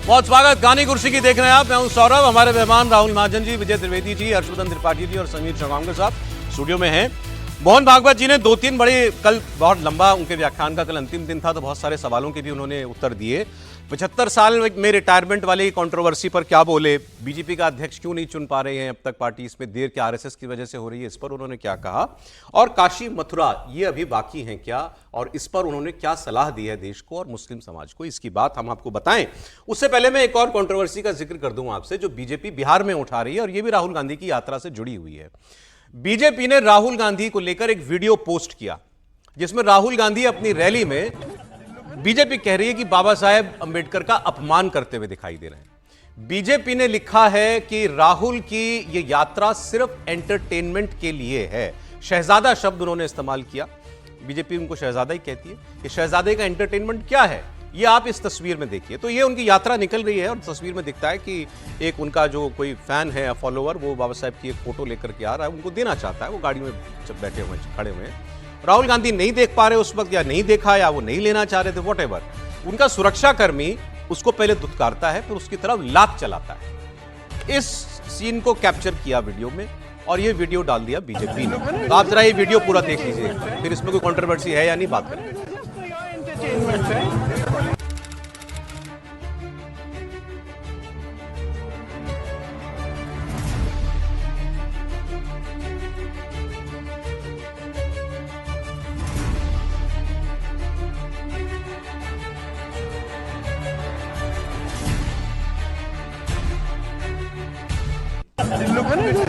बहुत स्वागत। गानी कुर्सी की देख रहे हैं आप। मैं हूं सौरभ। हमारे मेहमान राहुल महाजन जी, विजय त्रिवेदी जी, हर्षवर्धन त्रिपाठी जी और समीर चौहान के साथ स्टूडियो में हैं। मोहन भागवत जी ने दो तीन बड़े, कल बहुत लंबा उनके व्याख्यान का कल अंतिम दिन था, तो बहुत सारे सवालों के भी उन्होंने उत्तर दिए। 75 साल में रिटायरमेंट वाली कंट्रोवर्सी पर क्या बोले, बीजेपी का अध्यक्ष क्यों नहीं चुन पा रहे हैं अब तक पार्टी, इसमें देर के आरएसएस की वजह से हो रही है, इस पर उन्होंने क्या कहा, और काशी मथुरा ये अभी बाकी हैं क्या, और इस पर उन्होंने क्या सलाह दी है देश को और मुस्लिम समाज को, इसकी बात हम आपको बताएं। उससे पहले मैं एक और कंट्रोवर्सी का जिक्र कर दूं आपसे, जो बीजेपी बिहार में उठा रही है, और ये भी राहुल गांधी की यात्रा से जुड़ी हुई है। बीजेपी ने राहुल गांधी को लेकर एक वीडियो पोस्ट किया, जिसमें राहुल गांधी अपनी रैली में, बीजेपी कह रही है कि बाबा साहेब अंबेडकर का अपमान करते हुए दिखाई दे रहे हैं। बीजेपी ने लिखा है कि राहुल की यह यात्रा सिर्फ एंटरटेनमेंट के लिए है। शहजादा शब्द उन्होंने इस्तेमाल किया। बीजेपी उनको शहजादा ही कहती है कि शहजादे का एंटरटेनमेंट क्या है, ये आप इस तस्वीर में देखिए। तो ये उनकी यात्रा निकल रही है और तस्वीर में दिखता है कि एक उनका जो कोई फैन है, फॉलोवर, वो बाबा साहेब की एक फोटो लेकर के आ रहा है, उनको देना चाहता है। वो गाड़ी में जब बैठे हुए खड़े हुए हैं, राहुल गांधी नहीं देख पा रहे उस वक्त, या नहीं देखा, या वो नहीं लेना चाह रहे थे, व्हाटएवर। उनका सुरक्षाकर्मी उसको पहले दुत्कारता है, फिर उसकी तरफ लात चलाता है। इस सीन को कैप्चर किया वीडियो में, और ये वीडियो डाल दिया बीजेपी ने। तो आप जरा ये वीडियो पूरा देख लीजिए, फिर इसमें कोई कंट्रोवर्सी है या नहीं बात करें।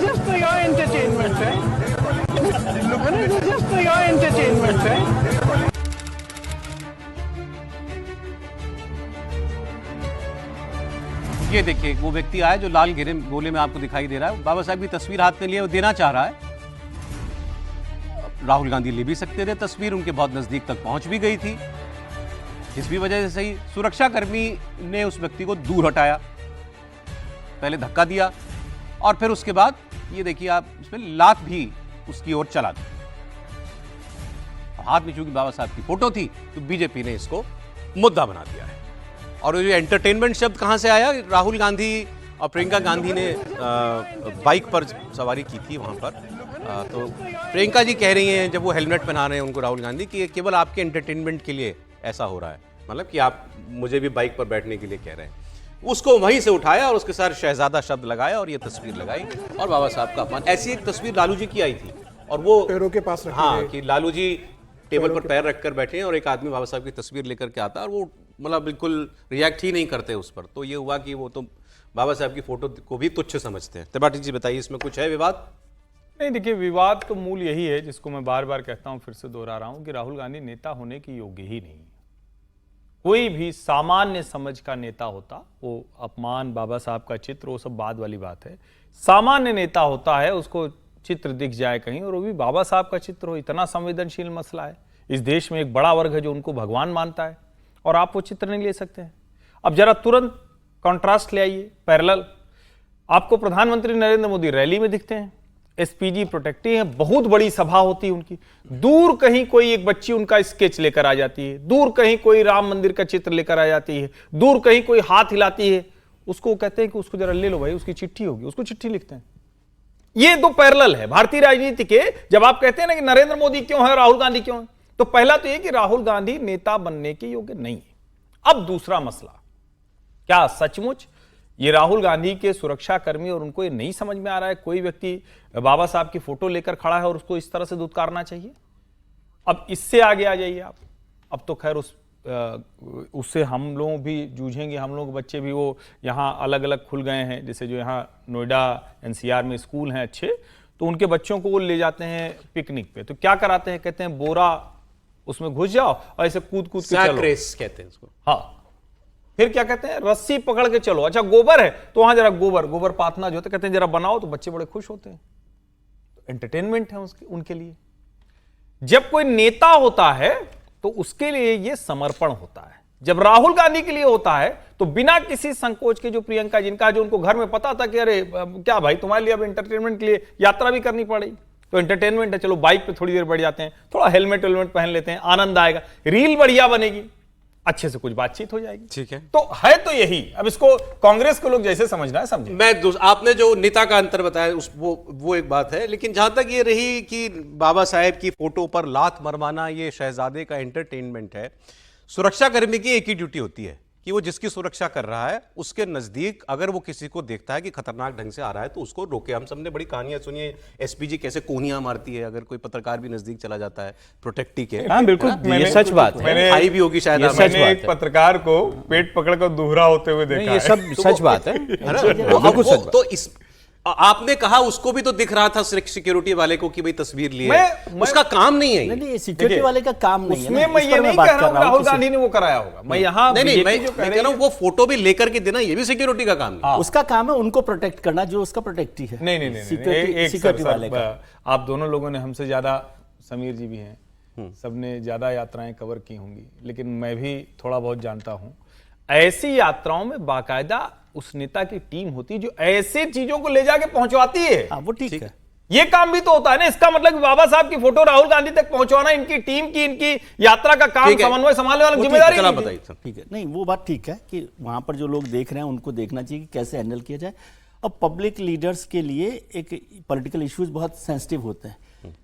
Just for your entertainment, right? Just for your entertainment, right? ये देखिए, वो व्यक्ति आया जो लाल घेरे गोले में आपको दिखाई दे रहा है, बाबा साहब की तस्वीर हाथ में लिए वो देना चाह रहा है। राहुल गांधी ले भी सकते थे तस्वीर, उनके बहुत नजदीक तक पहुंच भी गई थी। इस भी वजह से सही सुरक्षाकर्मी ने उस व्यक्ति को दूर हटाया, पहले धक्का दिया, और फिर उसके बाद ये देखिए आप, इसमें लात भी उसकी ओर चला दी। हाथ में चूंकि बाबा साहब की फोटो थी, तो बीजेपी ने इसको मुद्दा बना दिया है। और ये एंटरटेनमेंट शब्द कहां से आया? राहुल गांधी और प्रियंका गांधी ने बाइक पर सवारी की थी वहां पर, तो प्रियंका जी कह रही हैं, जब वो हेलमेट पहना रहे हैं उनको राहुल गांधी, कि केवल आपके एंटरटेनमेंट के लिए ऐसा हो रहा है, मतलब कि आप मुझे भी बाइक पर बैठने के लिए कह रहे हैं। उसको वहीं से उठाया और उसके साथ शहजादा शब्द लगाया और ये तस्वीर लगाई, और बाबा साहब का अपमान। ऐसी एक तस्वीर लालू जी की आई थी, और वो पैरों के पास हाँ, कि लालू जी टेबल पर पैर रखकर बैठे हैं और एक आदमी बाबा साहब की तस्वीर लेकर के आता है, और वो मतलब बिल्कुल रिएक्ट ही नहीं करते उस पर। तो ये हुआ कि वो तो बाबा साहब की फोटो को भी तुच्छ समझते हैं। त्रिपाठी जी बताइए, इसमें कुछ है विवाद? नहीं, देखिए, विवाद तो मूल यही है, जिसको मैं बार बार कहता हूं, फिर से दोहरा रहा हूं, कि राहुल गांधी नेता होने की योग्य ही नहीं। कोई भी सामान्य समझ का नेता होता, वो अपमान, बाबा साहब का चित्र, वो सब बाद वाली बात है। सामान्य नेता होता है, उसको चित्र दिख जाए कहीं, और वो भी बाबा साहब का चित्र हो, इतना संवेदनशील मसला है। इस देश में एक बड़ा वर्ग है जो उनको भगवान मानता है, और आप वो चित्र नहीं ले सकते हैं। अब जरा तुरंत कॉन्ट्रास्ट ले आइए, पैरेलल। आपको प्रधानमंत्री नरेंद्र मोदी रैली में दिखते हैं, एसपीजी प्रोटेक्टिव है, बहुत बड़ी सभा होती है उनकी, दूर कहीं कोई एक बच्ची उनका स्केच लेकर आ जाती है, दूर कहीं कोई राम मंदिर का चित्र लेकर आ जाती है, दूर कहीं कोई हाथ हिलाती है, उसको कहते हैं कि उसको जरा ले लो भाई, उसकी चिट्ठी होगी, उसको चिट्ठी लिखते हैं। ये दो पैरेलल है भारतीय राजनीति के। जब आप कहते हैं ना कि नरेंद्र मोदी क्यों है, राहुल गांधी क्यों है, तो पहला तो यह कि राहुल गांधी नेता बनने के योग्य नहीं है। अब दूसरा मसला, क्या सचमुच ये राहुल गांधी के सुरक्षाकर्मी और उनको ये नहीं समझ में आ रहा है, कोई व्यक्ति बाबा साहब की फोटो लेकर खड़ा है और उसको इस तरह से दुत्कारना चाहिए? अब इससे आगे आ जाइए आप। अब तो खैर उससे हम लोग भी जूझेंगे, हम लोग बच्चे भी, वो यहाँ अलग अलग खुल गए हैं, जैसे जो यहाँ नोएडा एनसीआर में स्कूल हैं अच्छे, तो उनके बच्चों को वो ले जाते हैं पिकनिक पे, तो क्या कराते हैं, कहते हैं बोरा उसमें घुस जाओ और ऐसे कूद कूद के चलो, रेस कहते हैं उसको। हाँ, फिर क्या कहते हैं, रस्सी पकड़ के चलो। अच्छा, गोबर है तो वहां जरा गोबर पातना जो होता, कहते हैं जरा बनाओ, तो बच्चे बड़े खुश होते हैं। एंटरटेनमेंट है उनके लिए। जब कोई नेता होता है तो उसके लिए यह समर्पण होता है। जब राहुल गांधी के लिए होता है तो बिना किसी संकोच के, जो प्रियंका जिनका, जो उनको घर में पता था कि अरे क्या भाई, तुम्हारे लिए अब एंटरटेनमेंट के लिए यात्रा भी करनी पड़ेगी, तो एंटरटेनमेंट है, चलो बाइक पे थोड़ी देर बढ़ जाते हैं, थोड़ा हेलमेट पहन लेते हैं, आनंद आएगा, रील बढ़िया बनेगी, अच्छे से कुछ बातचीत हो जाएगी। ठीक है, तो है तो यही। अब इसको कांग्रेस के लोग जैसे समझना है समझे। आपने जो नेता का अंतर बताया वो एक बात है, लेकिन जहां तक ये रही कि बाबा साहेब की फोटो पर लात मरवाना ये शहजादे का एंटरटेनमेंट है, सुरक्षा कर्मी की एक ही ड्यूटी होती है कि वो जिसकी सुरक्षा कर रहा है उसके नजदीक अगर वो किसी को देखता है कि खतरनाक ढंग से आ रहा है तो उसको रोके। हम सबने बड़ी कहानियां सुनी है, एसपीजी कैसे कोहनियां मारती है अगर कोई पत्रकार भी नजदीक चला जाता है प्रोटेक्टी के। हाँ बिल्कुल, ये सच बात है। मैंने आई भी होगी शायद, मैंने एक पत्रकार को पेट पकड़कर दोहरा होते हुए देखा ये है। सब सच बात है। है ना? अब वो तो इस आपने कहा उसको भी तो दिख रहा था सिक्योरिटी वाले को कि भाई तस्वीर ली है, उसका काम नहीं है। नहीं, सिक्योरिटी वाले का काम नहीं है उसमें ना, मैं इस ये पर नहीं बात कह रहा हूं कर राहुल गांधी ने वो कराया होगा। मैं यहाँ नहीं, मैं कह रहा हूं वो फोटो भी लेकर के देना ये भी सिक्योरिटी का काम है। उसका काम है उनको प्रोटेक्ट करना, जो उसका प्रोटेक्टी है। नहीं, सिक्योरिटी वाले का। आप दोनों लोगों ने हमसे ज्यादा, समीर जी भी हैं, सबने ज्यादा यात्राएं कवर की होंगी, लेकिन मैं भी थोड़ा बहुत जानता हूं। ऐसी यात्राओं में बाकायदा उस नेता की टीम होती है जो ऐसे चीजों को ले जाके पहुंचवाती है। हाँ, वो ठीक है। ये काम भी तो होता है ना। इसका मतलब बाबा साहब की फोटो राहुल गांधी तक पहुंचवाना इनकी टीम की, इनकी यात्रा का काम, समन्वय संभालने वाला जिम्मेदारी चला नहीं थी। बताइए। ठीक है, नहीं वो बात ठीक है कि वहां पर जो लोग देख रहे हैं उनको देखना चाहिए कि कैसे हैंडल किया जाए। अब पब्लिक लीडर्स के लिए एक पॉलिटिकल इश्यूज बहुत सेंसिटिव होते हैं,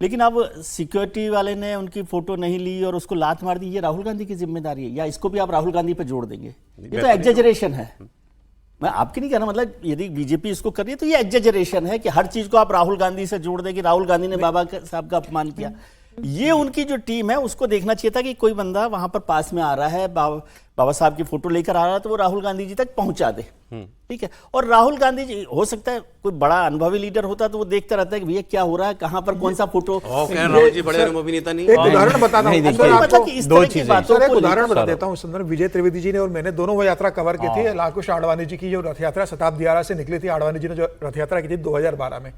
लेकिन अब सिक्योरिटी वाले ने उनकी फोटो नहीं ली और उसको लात मार दी, ये राहुल गांधी की जिम्मेदारी है या इसको भी आप राहुल गांधी पे जोड़ देंगे? ये तो एग्जेजरेशन है। मैं आपकी नहीं कहना, मतलब यदि बीजेपी इसको कर रही है तो ये एग्जेजरेशन है कि हर चीज को आप राहुल गांधी से जोड़ दें कि राहुल गांधी ने बाबा साहब का अपमान किया। ये उनकी जो टीम है उसको देखना चाहिए था कि कोई बंदा वहां पर पास में आ रहा है, बाबा साहब की फोटो लेकर आ रहा है, तो वो राहुल गांधी जी तक पहुंचा दे। ठीक है, और राहुल गांधी जी हो सकता है कोई बड़ा अनुभवी लीडर होता तो वो देखता रहता है कि भैया क्या हो रहा है, कहाँ पर कौन सा फोटो। राहुल जी बड़े अनुभवी नेता नहीं। एक उदाहरण बताता हूँ दो चीजें, एक उदाहरण बता देता हूँ इस संदर्भ। विजय त्रिवेदी जी ने और मैंने दोनों वो यात्रा कवर की थी। लालकृष्ण आडवाणी जी की जो रथ यात्रा शताब्दी यात्रा से निकली थी, आडवाणी जी ने जो रथ यात्रा की थी 2012 में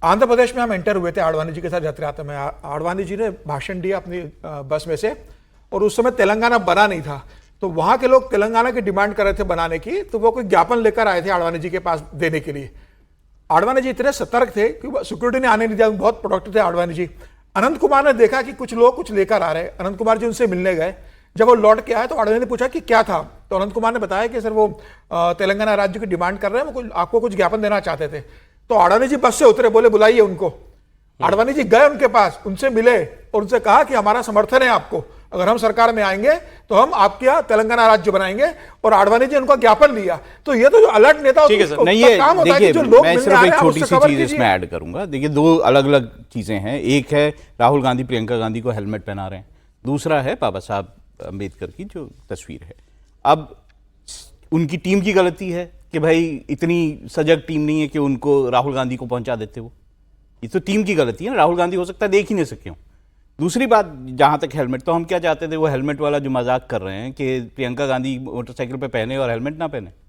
आंध्र प्रदेश में हम एंटर हुए थे आडवाणी जी के साथ रथ यात्रा में। आडवाणी जी ने भाषण दिया अपनी बस में से, और उस समय तेलंगाना बना नहीं था, तो वहां के लोग तेलंगाना की डिमांड कर रहे थे बनाने की, तो वो कोई ज्ञापन लेकर आए थे आडवाणी जी के पास देने के लिए। आडवाणी जी इतने सतर्क थे कि सिक्योरिटी ने आने नहीं दिया, बहुत प्रोडक्टिव थे आडवाणी जी। अनंत कुमार ने देखा कि कुछ लोग कुछ लेकर आ रहे हैं, अनंत कुमार जी उनसे मिलने गए। जब वो लौट के आए तो आडवाणी ने पूछा कि क्या था, तो अनंत कुमार ने बताया कि सर वो तेलंगाना राज्य की डिमांड कर रहे हैं, वो आपको कुछ ज्ञापन देना चाहते थे। तो आडवाणी जी बस से उतरे, बोले बुलाइए उनको। आडवाणी जी गए उनके पास, उनसे मिले और उनसे कहा कि हमारा समर्थन है आपको, अगर हम सरकार में आएंगे तो हम आपके यहाँ तेलंगाना राज्य बनाएंगे, और आडवाणी जी उनका ज्ञापन लिया। तो ये तो जो अलर्ट नेता नहीं, ये देखिए मैं सिर्फ एक छोटी सी चीज इसमें ऐड करूंगा। देखिए दो अलग अलग चीजें हैं। एक है राहुल गांधी प्रियंका गांधी को हेलमेट पहना रहे हैं, दूसरा है बाबा साहब अम्बेडकर की जो तस्वीर है। अब उनकी टीम की गलती है कि भाई इतनी सजग टीम नहीं है कि उनको राहुल गांधी को पहुंचा देते। वो ये तो टीम की गलती है ना, राहुल गांधी हो सकता है देख ही नहीं सके हो। दूसरी बात, जहां तक हेलमेट, तो हम क्या चाहते थे, वो हेलमेट वाला जो मजाक कर रहे हैं कि प्रियंका गांधी मोटरसाइकिल पे पहने और हेलमेट ना पहने।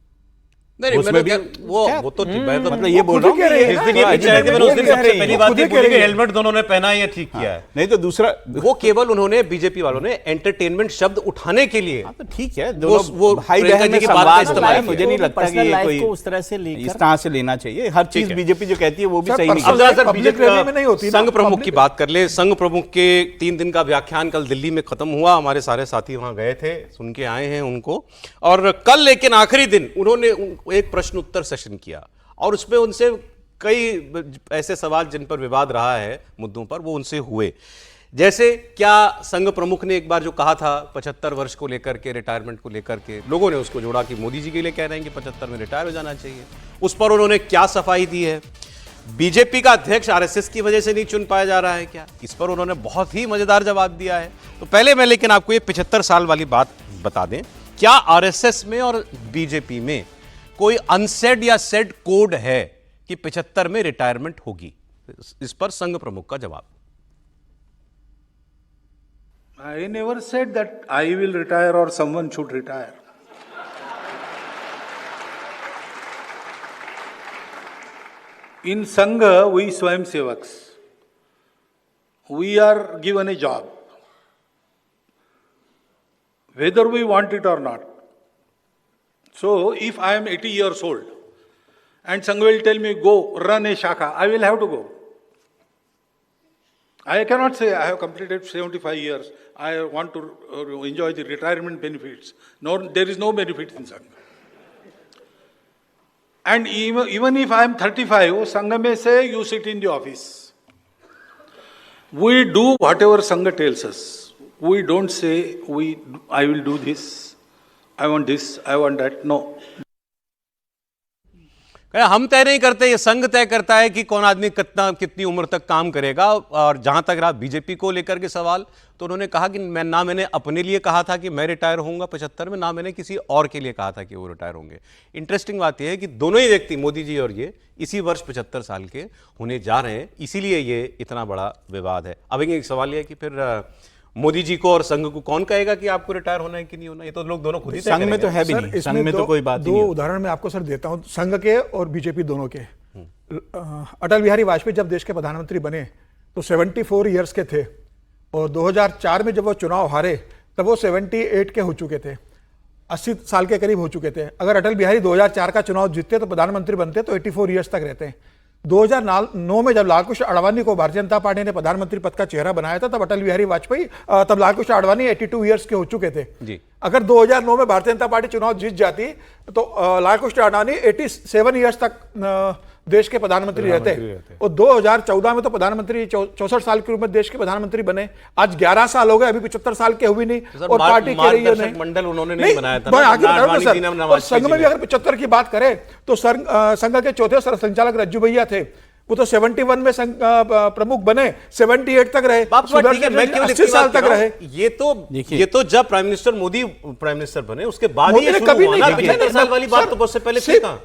नहीं, उसमें भी वो तो मतलब ये बोल रहा हूँ पहली बात ये बोली कि हेलमेट दोनों ने पहना है, ठीक किया है। नहीं तो दूसरा, वो केवल उन्होंने बीजेपी वालों ने एंटरटेनमेंट शब्द उठाने के लिए, तो ठीक है, वो भाई बहन में की बात संवाद का इस्तेमाल है। मुझे नहीं लगता कि ये कोई उस तरह से इस तरह से लेना चाहिए। हर चीज बीजेपी जो कहती है वो भी सही नहीं अब है। जरा सर बीजेपी संघ प्रमुख की बात कर ले। संघ प्रमुख के 3 दिन का व्याख्यान कल दिल्ली में खत्म हुआ, हमारे सारे साथी वहां गए थे, सुन के आए हैं उनको। और कल लेकिन आखिरी दिन उन्होंने एक प्रश्न उत्तर सेशन किया और उसमें उनसे कई ऐसे सवाल जिन पर विवाद रहा है, मुद्दों पर, वो उनसे हुए। जैसे क्या संघ प्रमुख ने एक बार जो कहा था 75 वर्ष को लेकर के, रिटायरमेंट को लेकर के, लोगों ने उसको जोड़ा कि मोदी जी के लिए कह रहे हैं कि 75 में रिटायर हो जाना चाहिए। उस पर उन्होंने क्या सफाई दी है? बीजेपी का अध्यक्ष आरएसएस की वजह से नहीं चुन पाया जा रहा है क्या? इस पर उन्होंने बहुत ही मजेदार जवाब दिया है। तो पहले मैं लेकिन आपको ये 75 साल वाली बात बता दें, क्या आरएसएस में और बीजेपी में कोई अनसेड या सेड कोड है कि 75 में रिटायरमेंट होगी? इस पर संघ प्रमुख का जवाब। I never said that I will retire or someone should retire. In Sangha, we Swayamsevaks, we are given a job, whether we want it or not. So, if I am 80 years old and Sangha will tell me, go run a shakha, I will have to go. I cannot say I have completed 75 years. I want to enjoy the retirement benefits. No, there is no benefit in Sangha. And even if I am 35, Sangha may say you sit in the office. We do whatever Sangha tells us. We don't say I will do this, I want that. No. हम तय नहीं करते, ये संघ तय करता है कि कौन आदमी कितनी उम्र तक काम करेगा। और जहां तक रहा बीजेपी को लेकर के सवाल, तो उन्होंने कहा कि मैंने अपने लिए कहा था कि मैं रिटायर होऊंगा 75 में, ना मैंने किसी और के लिए कहा था कि वो रिटायर होंगे। इंटरेस्टिंग बात यह है कि दोनों ही व्यक्ति, मोदी जी और ये, इसी वर्ष 75 साल के होने जा रहे हैं, इसीलिए ये इतना बड़ा विवाद है। अब एक सवाल यह है कि फिर मोदी जी को और संघ को कौन कहेगा कि आपको रिटायर होना है कि नहीं होना? ये तो लोग दोनों खुद ही तय संघ में तो करेंगे। है भी नहीं, संघ में तो कोई बात नहीं दो है। उदाहरण मैं आपको सर देता हूं, संघ के और बीजेपी दोनों के। अटल बिहारी वाजपेयी जब देश के प्रधानमंत्री बने तो 74 इयर्स के थे, और 2004 में जब वो चुनाव हारे तब वो 78 के हो चुके थे, 80 साल के करीब हो चुके थे। अगर अटल बिहारी 2004 का चुनाव जीतते तो प्रधानमंत्री बनते तो 84 इयर्स तक रहते हैं। 2009 में जब लाल कृष्ण आडवाणी को भारतीय जनता पार्टी ने प्रधानमंत्री पद का चेहरा बनाया था, तब अटल बिहारी वाजपेयी, तब लाल कृष्ण आडवाणी 82 इयर्स के हो चुके थे जी। अगर 2009 में भारतीय जनता पार्टी चुनाव जीत जाती तो लाल कृष्ण आडवाणी 87 इयर्स तक देश के प्रधानमंत्री रहते, और 2014 में तो प्रधानमंत्री 64 साल के रूप में देश के प्रधानमंत्री बने। आज 11 साल हो गए, अभी 75 साल के हुए नहीं, और पार्टी के लिए मंडल उन्होंने नहीं बनाया था। संघ में भी अगर 75 की बात करें तो संघ के चौथे सरसंघचालक रज्जू भैया थे, वो तो 71 में प्रमुख बने, 78 तक रहे, 80 साल तक रहे। ये तो जब prime minister Modi prime minister बने उसके बाद ही कभी नहीं 75 साल वाली बात तो बहुत से पहले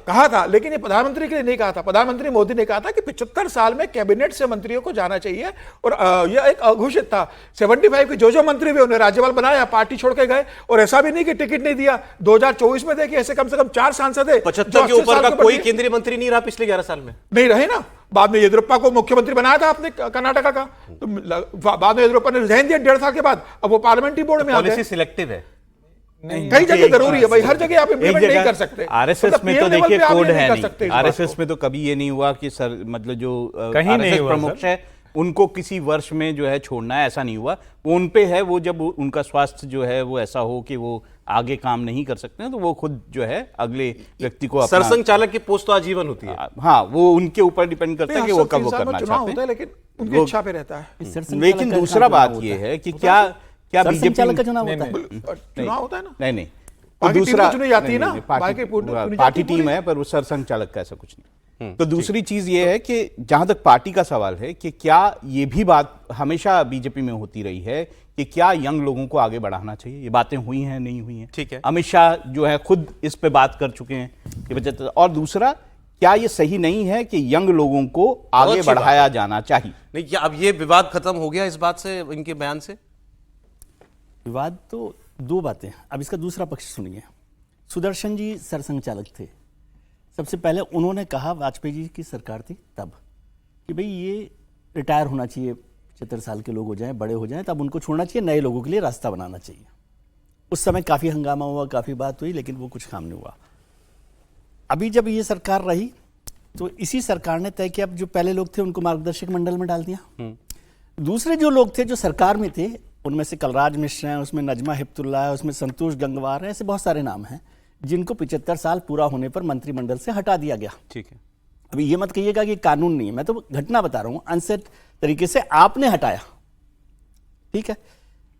कहा था, लेकिन ये प्रधानमंत्री के लिए नहीं कहा था। प्रधानमंत्री मोदी ने कहा था कि 75 साल में कैबिनेट से मंत्रियों को जाना चाहिए, और यह एक अघोषित था। 75 के जो मंत्री भी उन्हें राज्यपाल बनाया, पार्टी छोड़ के गए, और ऐसा भी नहीं कि टिकट नहीं दिया। 2024 में देखिए ऐसे कम से कम 4 सांसद है 75 के ऊपर का कोई केंद्रीय मंत्री नहीं रहा पिछले 11 साल में, नहीं रहे ना। बाद में येदियुरप्पा को मुख्यमंत्री बनाया था आपने कर्नाटका का, तो बाद में येदियुरप्पा ने रिजाइन दिया 1.5 साल के बाद, अब वो पार्लियामेंट्री बोर्ड में आ गए। पॉलिसी सिलेक्टिव है, कई जगह जरूरी है भाई, हर जगह आप इम्प्लीमेंट नहीं कर सकते। आरएसएस में तो देखिए कोड है नहीं, आरएसएस में तो कभी ये नहीं हुआ कि सर मतलब जो आरएसएस प्रमुख है उनको किसी वर्ष में जो है छोड़ना है, ऐसा नहीं हुआ। वो उन पे है, वो जब उनका स्वास्थ्य जो है वो ऐसा हो कि वो आगे काम नहीं कर सकते हैं तो वो खुद जो है अगले व्यक्ति को सरसंघ चालक की पोस्ट तो आजीवन होती है। हाँ, वो उनके ऊपर डिपेंड करता है कि वो कब वो करना चाहते हैं, लेकिन उनकी इच्छा पे रहता है। लेकिन दूसरा बात ये है कि क्या बीजेपी का चुनाव होता है? चुनाव होता है ना, नहीं, तो दूसरा चुनी जाती है ना, पार्टी टीम है, पर वो सरसंघ चालक का ऐसा कुछ नहीं। तो दूसरी चीज ये है कि जहां तक पार्टी का सवाल है कि क्या ये भी बात हमेशा बीजेपी में होती रही है कि क्या यंग लोगों को आगे बढ़ाना चाहिए, ये बातें हुई हैं नहीं हुई हैं, ठीक है। अमित शाह जो है खुद इस पे बात कर चुके हैं कि वजह। और दूसरा, क्या ये सही नहीं है कि यंग लोगों को आगे बढ़ाया जाना चाहिए? नहीं, क्या अब ये विवाद खत्म हो गया इस बात से, इनके बयान से? विवाद तो दो बातें, अब इसका दूसरा पक्ष सुनिए। सुदर्शन जी सरसंघ चालक थे, सबसे पहले उन्होंने कहा, वाजपेयी जी की सरकार थी तब, कि भाई ये रिटायर होना चाहिए, 75 साल के लोग हो जाएं, बड़े हो जाएं, तब उनको छोड़ना चाहिए, नए लोगों के लिए रास्ता बनाना चाहिए। उस समय काफ़ी हंगामा हुआ, काफ़ी बात हुई, लेकिन वो कुछ काम नहीं हुआ। अभी जब ये सरकार रही तो इसी सरकार ने तय किया, अब जो पहले लोग थे उनको मार्गदर्शक मंडल में डाल दिया। दूसरे जो लोग थे जो सरकार में थे, उनमें से कलराज मिश्र हैं, उसमें नजमा हिप्तुल्ला है, उसमें संतोष गंगवार है, ऐसे बहुत सारे नाम हैं जिनको 75 साल पूरा होने पर मंत्रिमंडल से हटा दिया गया। ठीक है। अभी ये मत कहिएगा कि कानून नहीं है, मैं तो घटना बता रहा हूं, अनसेट तरीके से आपने हटाया, ठीक है।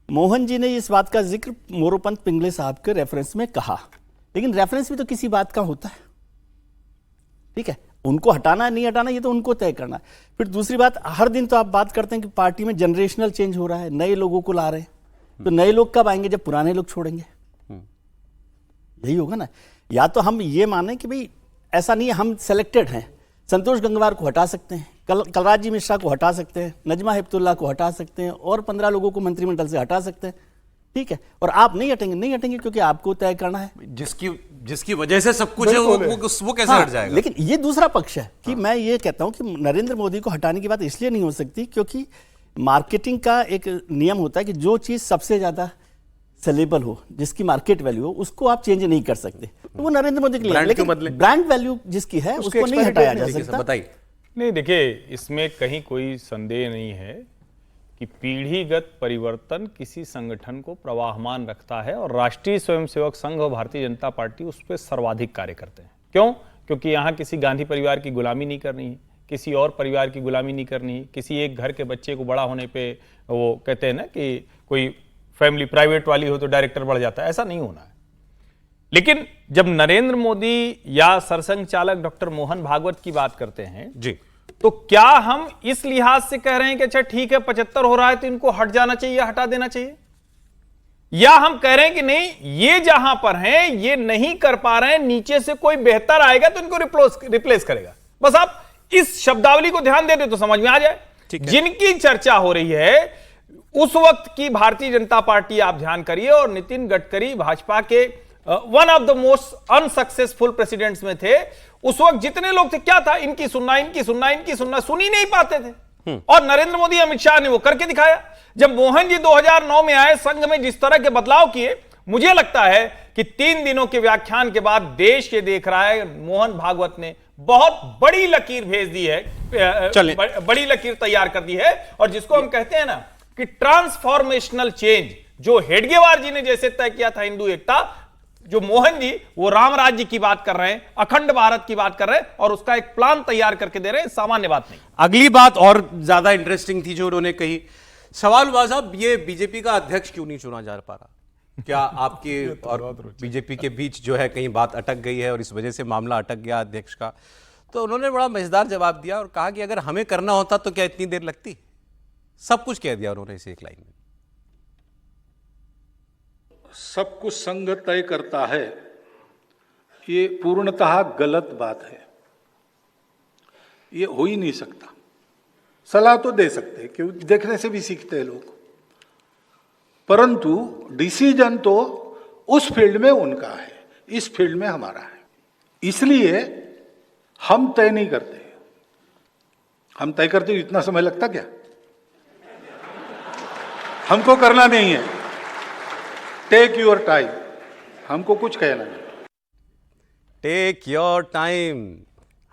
मोहन जी ने इस बात का जिक्र मोरोपंत पिंगले साहब के रेफरेंस में कहा, लेकिन रेफरेंस भी तो किसी बात का होता है, ठीक है। उनको हटाना है नहीं हटाना ये तो उनको तय करना है। फिर दूसरी बात, हर दिन तो आप बात करते हैं कि पार्टी में जनरेशनल चेंज हो रहा है, नए लोगों को ला रहे हैं, तो नए लोग कब आएंगे? जब पुराने लोग छोड़ेंगे, यही होगा ना। या तो हम ये माने कि भाई ऐसा नहीं है, हम सेलेक्टेड हैं, संतोष गंगवार को हटा सकते हैं, कलराज जी मिश्रा को हटा सकते हैं, नजमा हिप्तुल्ला को हटा सकते हैं, और 15 लोगों को मंत्रिमंडल से हटा सकते हैं, ठीक है। और आप नहीं हटेंगे क्योंकि आपको तय करना है, जिसकी वजह से सब कुछ है, वो कैसे हट जाएगा? लेकिन ये दूसरा पक्ष है कि मैं ये कहता हूं कि नरेंद्र मोदी को हटाने की बात इसलिए नहीं हो सकती क्योंकि मार्केटिंग का एक नियम होता है कि जो चीज सबसे ज्यादा सेलेबल हो, जिसकी मार्केट वैल्यू हो, उसको आप चेंज नहीं कर सकते। तो वो नरेंद्र मोदी के लिए, लेकिन ब्रांड वैल्यू जिसकी है उसको नहीं हटाया जा सकता। बताइए। नहीं, देखिए इसमें कहीं कोई संदेह नहीं है कि पीढ़ीगत परिवर्तन किसी संगठन को प्रवाहमान रखता है और राष्ट्रीय स्वयंसेवक संघ और भारतीय जनता पार्टी उस पर सर्वाधिक कार्य करते हैं। क्यों? क्योंकि यहाँ किसी गांधी परिवार की गुलामी नहीं करनी है, किसी और परिवार की गुलामी नहीं करनी है, किसी एक घर के बच्चे को बड़ा होने पे वो कहते हैं ना कि कोई फैमिली प्राइवेट वाली हो तो डायरेक्टर बढ़ जाता है, ऐसा नहीं होना है। लेकिन जब नरेंद्र मोदी या सरसंघ चालक डॉक्टर मोहन भागवत की बात करते हैं जी, तो क्या हम इस लिहाज से कह रहे हैं कि अच्छा ठीक है 75 हो रहा है तो इनको हट जाना चाहिए, हटा देना चाहिए, या हम कह रहे हैं कि नहीं ये जहां पर हैं ये नहीं कर पा रहे हैं, नीचे से कोई बेहतर आएगा तो इनको रिप्लेस करेगा? बस आप इस शब्दावली को ध्यान देते तो समझ में आ जाए। जिनकी चर्चा हो रही है उस वक्त की भारतीय जनता पार्टी आप ध्यान करिए, और नितिन गडकरी भाजपा के one of the most unsuccessful presidents में थे। उस वक्त जितने लोग थे क्या था, इनकी सुनना इनकी सुनना इनकी सुनना, सुन ही नहीं पाते थे। और नरेंद्र मोदी अमित शाह ने वो करके दिखाया। जब मोहन जी 2009 में आए, संघ में जिस तरह के बदलाव किए, मुझे लगता है कि 3 दिनों के व्याख्यान के बाद देश ये देख रहा है मोहन भागवत ने बहुत बड़ी लकीर भेज दी है, बड़ी लकीर तैयार कर दी है। और जिसको हम कहते हैं ना कि ट्रांसफॉर्मेशनल चेंज, जो हेडगेवार जी ने जैसे तय किया था हिंदू एकता, जो मोहन जी वो राम राज्य की बात कर रहे हैं, अखंड भारत की बात कर रहे हैं और उसका एक प्लान तैयार करके दे रहे हैं, सामान्य बात नहीं। अगली बात और ज्यादा इंटरेस्टिंग थी जो उन्होंने कही। सवाल हुआ साहब, ये बीजेपी का अध्यक्ष क्यों नहीं चुना जा पा रहा? क्या आपके और बीजेपी के बीच जो है कहीं बात अटक गई है और इस वजह से मामला अटक गया अध्यक्ष का? तो उन्होंने बड़ा मजेदार जवाब दिया और कहा कि अगर हमें करना होता तो क्या इतनी देर लगती? सब कुछ कह दिया उन्होंने इस एक लाइन में। सब कुछ संघ तय करता है, ये पूर्णतः गलत बात है। ये हो ही नहीं सकता। सलाह तो दे सकते हैं, क्यों, देखने से भी सीखते हैं लोग, परंतु डिसीजन तो उस फील्ड में उनका है, इस फील्ड में हमारा है। इसलिए हम तय नहीं करते। हम तय करते तो इतना समय लगता क्या? हमको करना नहीं है। टेक योर टाइम, हमको कुछ कहना नहीं। टेक योर टाइम,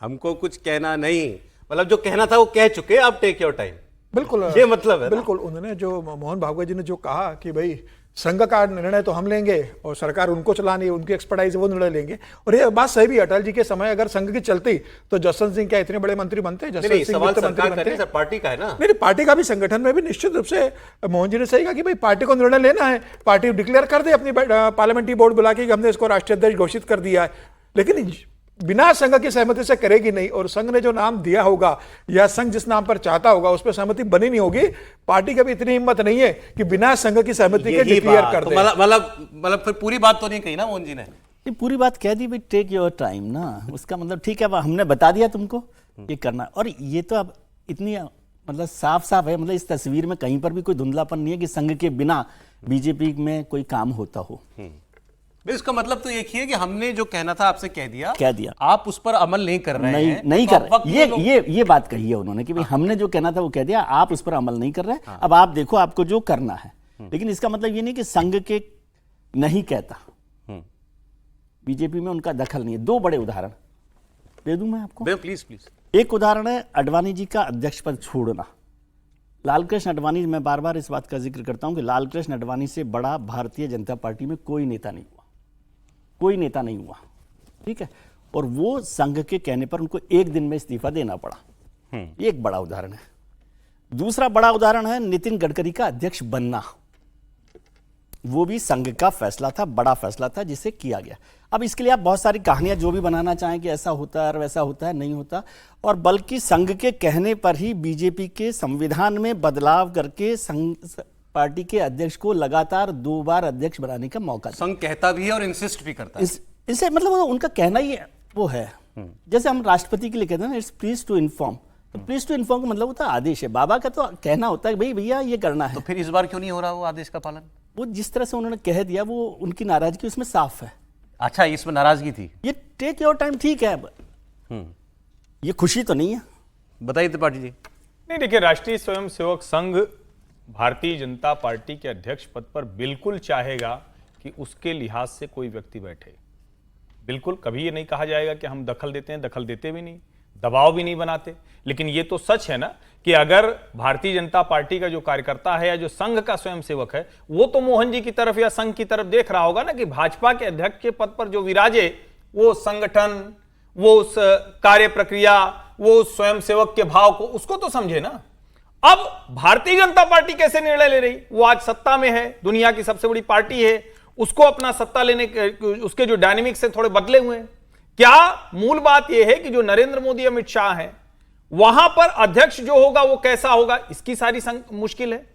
हमको कुछ कहना नहीं, मतलब जो कहना था वो कह चुके, अब टेक योर टाइम। बिल्कुल, ये मतलब है। बिल्कुल, उन्होंने जो मोहन भागवत जी ने जो कहा कि भाई संघ का निर्णय तो हम लेंगे और सरकार उनको चलानी है, उनकी एक्सपर्टाइज वो निर्णय लेंगे। और ये बात सही भी, अटल जी के समय अगर संघ की चलती तो जसवंत सिंह क्या इतने बड़े मंत्री बनते? जसवंत सिंह मंत्री बनते। पार्टी का है ना, नहीं, पार्टी का भी, संगठन में भी निश्चित रूप से मोहन जी ने सही कहा कि भाई पार्टी को निर्णय लेना है, पार्टी डिक्लेयर कर दे अपनी पार्लियामेंट्री बोर्ड बुला के हमने इसको राष्ट्रीय अध्यक्ष घोषित कर दिया है। लेकिन बिना संघ की सहमति से करेगी नहीं, और संघ ने जो नाम दिया होगा या संघ जिस नाम पर चाहता होगा उस पर सहमति बनी नहीं होगी। पार्टी की भी इतनी हिम्मत नहीं है कि बिना संघ की सहमति के डिक्लेयर कर दे। मतलब फिर पूरी बात तो नहीं कही ना मोहन जी ने? ये पूरी बात कह दी भाई, टेक योर टाइम ना, उसका मतलब ठीक है, हमने बता दिया तुमको ये करना। और ये तो अब इतनी मतलब साफ साफ है, मतलब इस तस्वीर में कहीं पर भी कोई धुंधलापन नहीं है कि संघ के बिना बीजेपी में कोई काम होता हो। इसका मतलब तो एक ही है कि हमने जो कहना था आपसे कह दिया, आप उस पर अमल नहीं कर रहे हैं। नहीं कर रहे, ये बात कही है उन्होंने कि भाई हमने जो कहना था वो कह दिया, आप उस पर अमल नहीं कर रहे। अब आप देखो आपको जो करना है। लेकिन इसका मतलब ये नहीं कि संघ के नहीं कहता, बीजेपी में उनका दखल नहीं है। 2 बड़े उदाहरण दे दूं मैं आपको? प्लीज। एक उदाहरण है अडवाणी जी का अध्यक्ष पद छोड़ना। लालकृष्ण अडवाणी, मैं बार बार इस बात का जिक्र करता हूं कि लालकृष्ण अडवाणी से बड़ा भारतीय जनता पार्टी में कोई नेता नहीं हुआ, कोई नेता नहीं हुआ, ठीक है। और वो संघ के कहने पर उनको 1 दिन में इस्तीफा देना पड़ा। ये एक बड़ा उदाहरण है। दूसरा बड़ा उदाहरण है नितिन गडकरी का अध्यक्ष बनना। वो भी संघ का फैसला था, बड़ा फैसला था जिसे किया गया। अब इसके लिए आप बहुत सारी कहानियां जो भी बनाना चाहें कि ऐसा होता है और वैसा होता है, नहीं होता। और बल्कि संघ के कहने पर ही बीजेपी के संविधान में बदलाव करके संघ पार्टी के अध्यक्ष को लगातार 2 बार अध्यक्ष बनाने का मौका। संघ कहता भी है और इंसिस्ट भी करता है। इससे मतलब उनका कहना ही वो है। जैसे हम राष्ट्रपति के लिए कहते हैं ना, इट्स प्लीज टू इन्फॉर्म, तो प्लीज टू इन्फॉर्म का मतलब होता है आदेश है। बाबा का तो कहना होता है भाई भैया ये करना है। तो फिर इस बार क्यों नहीं हो रहा वो आदेश का पालन? वो जिस तरह से उन्होंने कह दिया, वो उनकी नाराजगी उसमें साफ है। अच्छा, इसमें नाराजगी थी? ये टेक योर टाइम ठीक है, अब ये खुशी तो नहीं है। बताइए त्रिपाठी जी। नहीं, देखिए, राष्ट्रीय स्वयंसेवक संघ भारतीय जनता पार्टी के अध्यक्ष पद पर बिल्कुल चाहेगा कि उसके लिहाज से कोई व्यक्ति बैठे। बिल्कुल, कभी ये नहीं कहा जाएगा कि हम दखल देते हैं, दखल देते भी नहीं। दबाव भी नहीं बनाते। लेकिन ये तो सच है ना कि अगर भारतीय जनता पार्टी का जो कार्यकर्ता है या जो संघ का स्वयंसेवक है, वो तो मोहन जी की तरफ या संघ की तरफ देख रहा होगा ना कि भाजपा के अध्यक्ष के पद पर जो विराजे वो संगठन, वो उस कार्य प्रक्रिया, वो उस स्वयंसेवक के भाव को, उसको तो समझे ना। अब भारतीय जनता पार्टी कैसे निर्णय ले रही? वो आज सत्ता में है, दुनिया की सबसे बड़ी पार्टी है, उसको अपना सत्ता लेने के उसके जो डायनेमिक्स है थोड़े बदले हुए हैं। क्या मूल बात यह है कि जो नरेंद्र मोदी अमित शाह हैं, वहां पर अध्यक्ष जो होगा वो कैसा होगा, इसकी सारी मुश्किल है।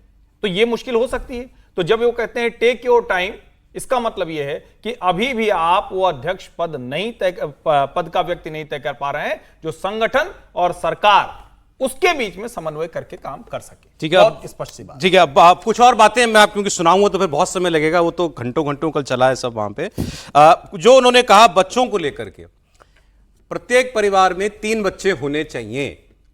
तो ये मुश्किल हो सकती है। तो जब वो कहते हैं टेक योर टाइम, इसका मतलब यह है कि अभी भी आप वो अध्यक्ष पद का व्यक्ति नहीं तय कर पा रहे हैं जो संगठन और सरकार उसके बीच में समन्वय करके काम कर सके। ठीक है, बहुत स्पष्ट सी बात। ठीक है। अब आप कुछ और बातें मैं आप क्योंकि सुनाऊंगा तो फिर बहुत समय लगेगा, वो तो घंटों घंटों कल चला है सब वहां पे। जो उन्होंने कहा बच्चों को लेकर के, प्रत्येक परिवार में 3 बच्चे होने चाहिए।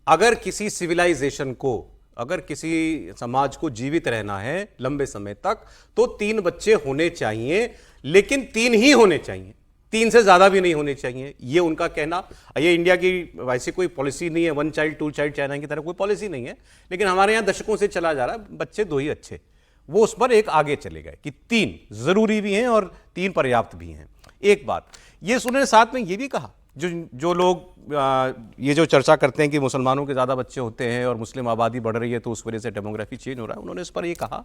अगर किसी सिविलाइजेशन को, अगर किसी समाज को जीवित रहना है लंबे समय तक, तो 3 बच्चे होने चाहिए, लेकिन 3 ही होने चाहिए, 3 से ज्यादा भी नहीं होने चाहिए। ये उनका कहना। ये इंडिया की वैसे कोई पॉलिसी नहीं है, 1 चाइल्ड 2 चाइल्ड चाइना की तरह कोई पॉलिसी नहीं है, लेकिन हमारे यहां दशकों से चला जा रहा है बच्चे 2 ही अच्छे। वो उस पर एक आगे चले गए कि 3 जरूरी भी हैं और 3 पर्याप्त भी हैं। एक बात ये उन्होंने साथ में ये भी कहा, जो लोग ये जो चर्चा करते हैं कि मुसलमानों के ज़्यादा बच्चे होते हैं और मुस्लिम आबादी बढ़ रही है तो उस वजह से डेमोग्राफी चेंज हो रहा है, उन्होंने इस पर ये कहा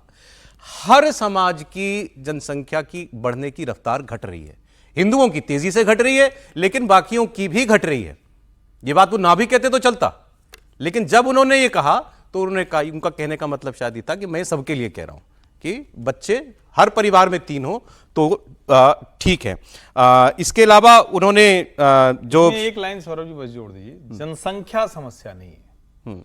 हर समाज की जनसंख्या की बढ़ने की रफ्तार घट रही है। हिंदुओं की तेजी से घट रही है, लेकिन बाकियों की भी घट रही है। ये बात वो ना भी कहते तो चलता, लेकिन जब उन्होंने ये कहा तो उन्होंने कहा, उनका कहने का मतलब शायद ये था कि मैं सबके लिए कह रहा हूं कि बच्चे हर परिवार में 3 हो तो ठीक है। इसके अलावा उन्होंने जो एक लाइन सौरभ जी बस जोड़ दीजिए, जनसंख्या समस्या नहीं है,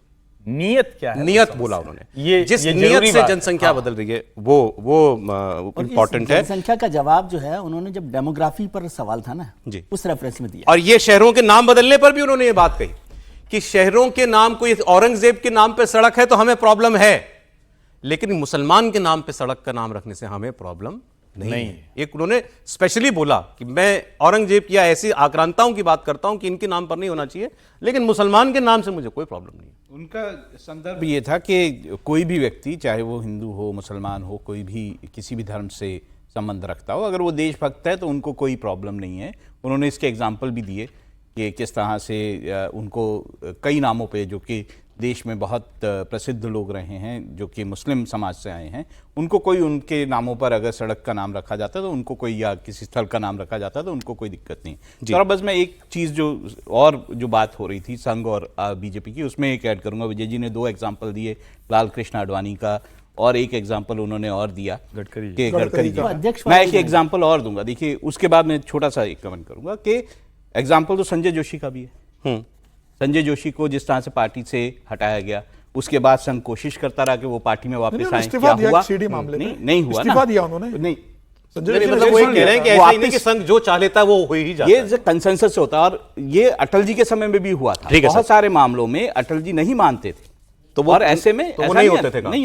नियत क्या है, नियत बोला उन्होंने। ये जिस ये नियत से बात जनसंख्या बदल रही है वो इंपॉर्टेंट है। जनसंख्या का जवाब जो है उन्होंने जब डेमोग्राफी पर सवाल था ना जी, उस रेफरेंस में दिया। और ये शहरों के नाम बदलने पर भी उन्होंने ये बात कही कि शहरों के नाम, कोई औरंगजेब के नाम पे सड़क है तो हमें प्रॉब्लम है, लेकिन मुसलमान के नाम पे सड़क का नाम रखने से हमें प्रॉब्लम नहीं है। एक उन्होंने स्पेशली बोला कि मैं औरंगजेब या ऐसी आक्रांताओं की बात करता हूं कि इनके नाम पर नहीं होना चाहिए, लेकिन मुसलमान के नाम से मुझे कोई प्रॉब्लम नहीं है। उनका संदर्भ ये था कि कोई भी व्यक्ति, चाहे वो हिंदू हो, मुसलमान हो, कोई भी किसी भी धर्म से संबंध रखता हो, अगर वो देशभक्त है तो उनको कोई प्रॉब्लम नहीं है। उन्होंने इसके एग्जाम्पल भी दिए कि किस तरह से उनको कई नामों पे, जो कि देश में बहुत प्रसिद्ध लोग रहे हैं जो कि मुस्लिम समाज से आए हैं, उनको कोई उनके नामों पर अगर सड़क का नाम रखा जाता है तो उनको कोई, या किसी स्थल का नाम रखा जाता है तो उनको कोई दिक्कत नहीं। और बस मैं एक चीज़ जो बात हो रही थी संघ और बीजेपी की, उसमें एक ऐड करूंगा। विजय जी ने 2 एग्जाम्पल दिए, लाल कृष्ण आडवाणी का, और एक एग्जाम्पल उन्होंने और दिया गडकरी जी। मैं एक एग्जाम्पल और दूंगा। देखिए, उसके बाद मैं छोटा सा एक कमेंट करूंगा कि एग्जाम्पल तो संजय जोशी का भी है। संजय जोशी को जिस तरह से पार्टी से हटाया गया, उसके बाद संघ कोशिश करता रहा कि वो पार्टी में वापस आए। क्या हुआ? नहीं हुआ ना, दिया उन्होंने। नहीं, मतलब वो कह रहे हैं कि ऐसा ही नहीं कि संघ जो चाह लेता है वो हो ही जाता है। ये कंसेंसस से होता है, और ये अटल जी के समय में भी हुआ था। बहुत सारे मामलों में अटल जी नहीं मानते थे, तो और ऐसे में तो वो नहीं होते थे। नहीं